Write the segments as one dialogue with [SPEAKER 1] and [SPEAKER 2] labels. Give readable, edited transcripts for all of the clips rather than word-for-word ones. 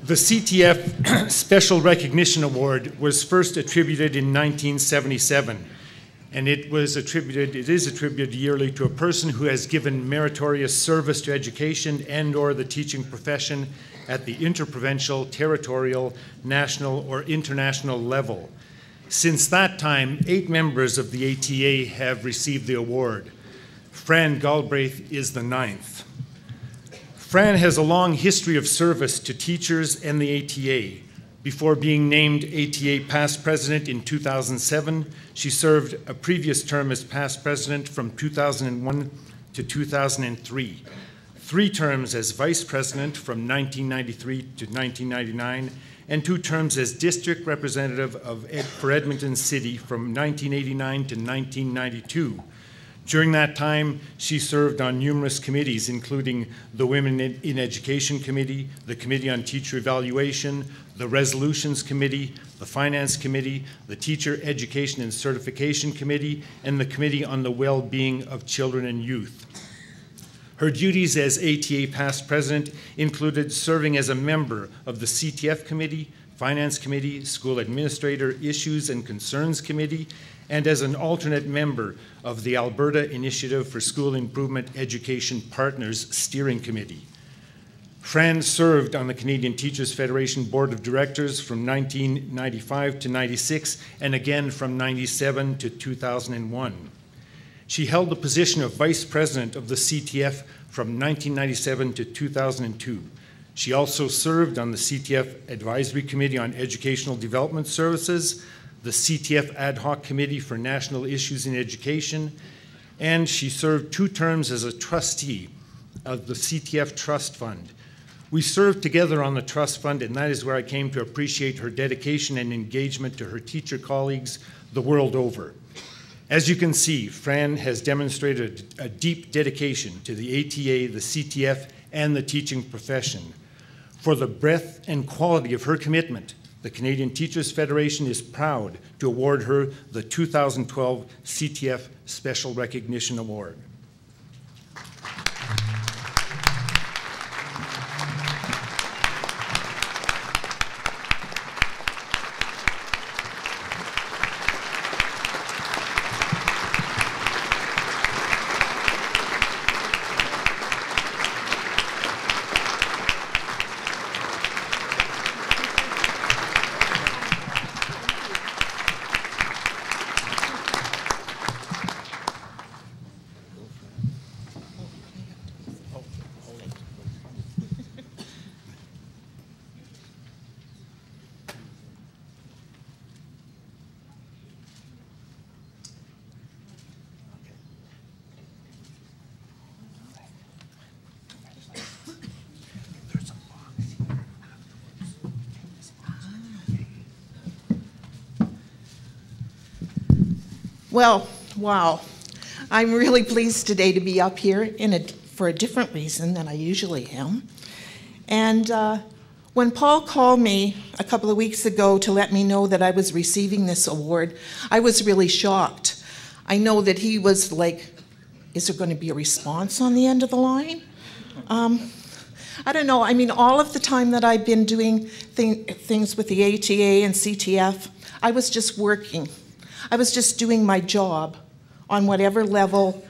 [SPEAKER 1] The CTF Special Recognition Award was first attributed in 1977, and it is attributed yearly to a person who has given meritorious service to education and/or the teaching profession at the interprovincial, territorial, national, or international level. Since that time, 8 members of the ATA have received the award. Fran Galbraith is the 9th. Fran has a long history of service to teachers and the ATA. Before being named ATA past president in 2007, she served a previous term as past president from 2001 to 2003, 3 terms as vice president from 1993 to 1999, and 2 terms as district representative for Edmonton City from 1989 to 1992. During that time, she served on numerous committees, including the Women in Education Committee, the Committee on Teacher Evaluation, the Resolutions Committee, the Finance Committee, the Teacher Education and Certification Committee, and the Committee on the Well-Being of Children and Youth. Her duties as ATA past president included serving as a member of the CTF Committee, Finance Committee, School Administrator Issues and Concerns Committee, and as an alternate member of the Alberta Initiative for School Improvement Education Partners Steering Committee. Fran served on the Canadian Teachers Federation Board of Directors from 1995 to 96, and again from 97 to 2001. She held the position of Vice President of the CTF from 1997 to 2002. She also served on the CTF Advisory Committee on Educational Development Services, the CTF Ad Hoc Committee for National Issues in Education, and she served 2 terms as a trustee of the CTF Trust Fund. We served together on the Trust Fund, and that is where I came to appreciate her dedication and engagement to her teacher colleagues the world over. As you can see, Fran has demonstrated a deep dedication to the ATA, the CTF, and the teaching profession. For the breadth and quality of her commitment, the Canadian Teachers Federation is proud to award her the 2012 CTF Special Recognition Award.
[SPEAKER 2] Well, wow. I'm really pleased today to be up here for a different reason than I usually am. And when Paul called me a couple of weeks ago to let me know that I was receiving this award, I was really shocked. I know that he was like, is there going to be a response on the end of the line? I don't know. I mean, all of the time that I've been doing things with the ATA and CTF, I was just working. I was just doing my job on whatever level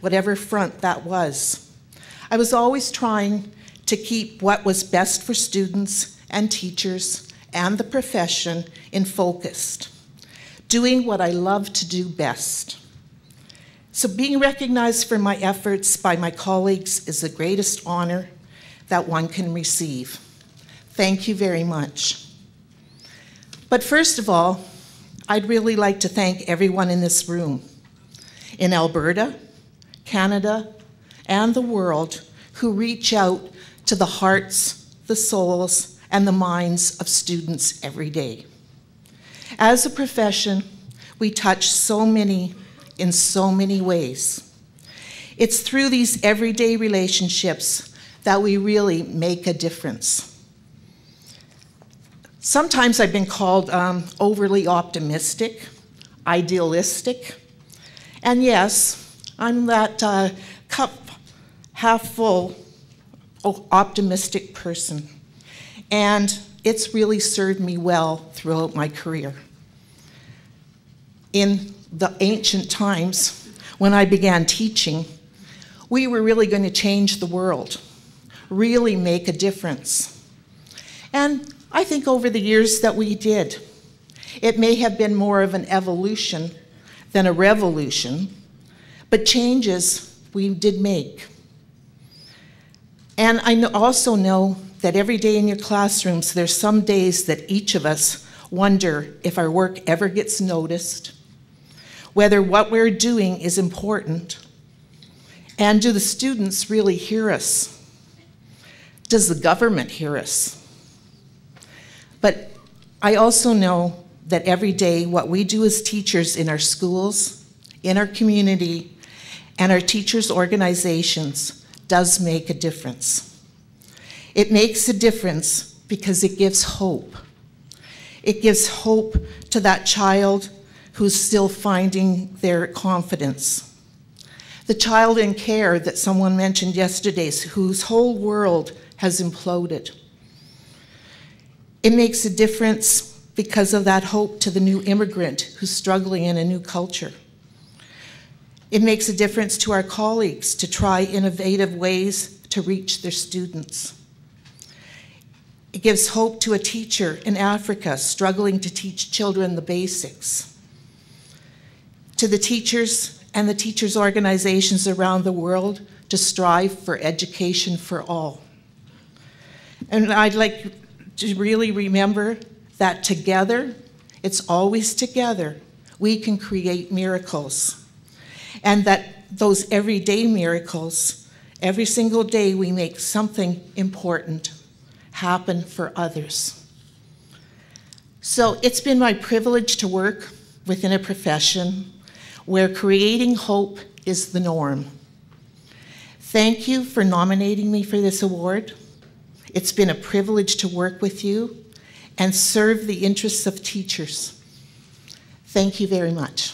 [SPEAKER 2] whatever front that was. I was always trying to keep what was best for students and teachers and the profession in focus, doing what I love to do best. So being recognized for my efforts by my colleagues is the greatest honor that one can receive. Thank you very much. But first of all, I'd really like to thank everyone in this room, in Alberta, Canada, and the world, who reach out to the hearts, the souls, and the minds of students every day. As a profession, we touch so many in so many ways. It's through these everyday relationships that we really make a difference. Sometimes I've been called overly optimistic, idealistic, and yes, I'm that cup half full optimistic person, and it's really served me well throughout my career. In the ancient times, when I began teaching, we were really going to change the world, really make a difference. And I think over the years that we did, it may have been more of an evolution than a revolution, but changes we did make. And I also know that every day in your classrooms, there's some days that each of us wonder if our work ever gets noticed, whether what we're doing is important, and do the students really hear us? Does the government hear us? But I also know that every day what we do as teachers in our schools, in our community, and our teachers' organizations does make a difference. It makes a difference because it gives hope. It gives hope to that child who's still finding their confidence. The child in care that someone mentioned yesterday, whose whole world has imploded. It makes a difference because of that hope to the new immigrant who's struggling in a new culture. It makes a difference to our colleagues to try innovative ways to reach their students. It gives hope to a teacher in Africa struggling to teach children the basics. To the teachers and the teachers' organizations around the world to strive for education for all. And I'd like to really remember that together, it's always together, we can create miracles. And that those everyday miracles, every single day we make something important happen for others. So it's been my privilege to work within a profession where creating hope is the norm. Thank you for nominating me for this award. It's been a privilege to work with you and serve the interests of teachers. Thank you very much.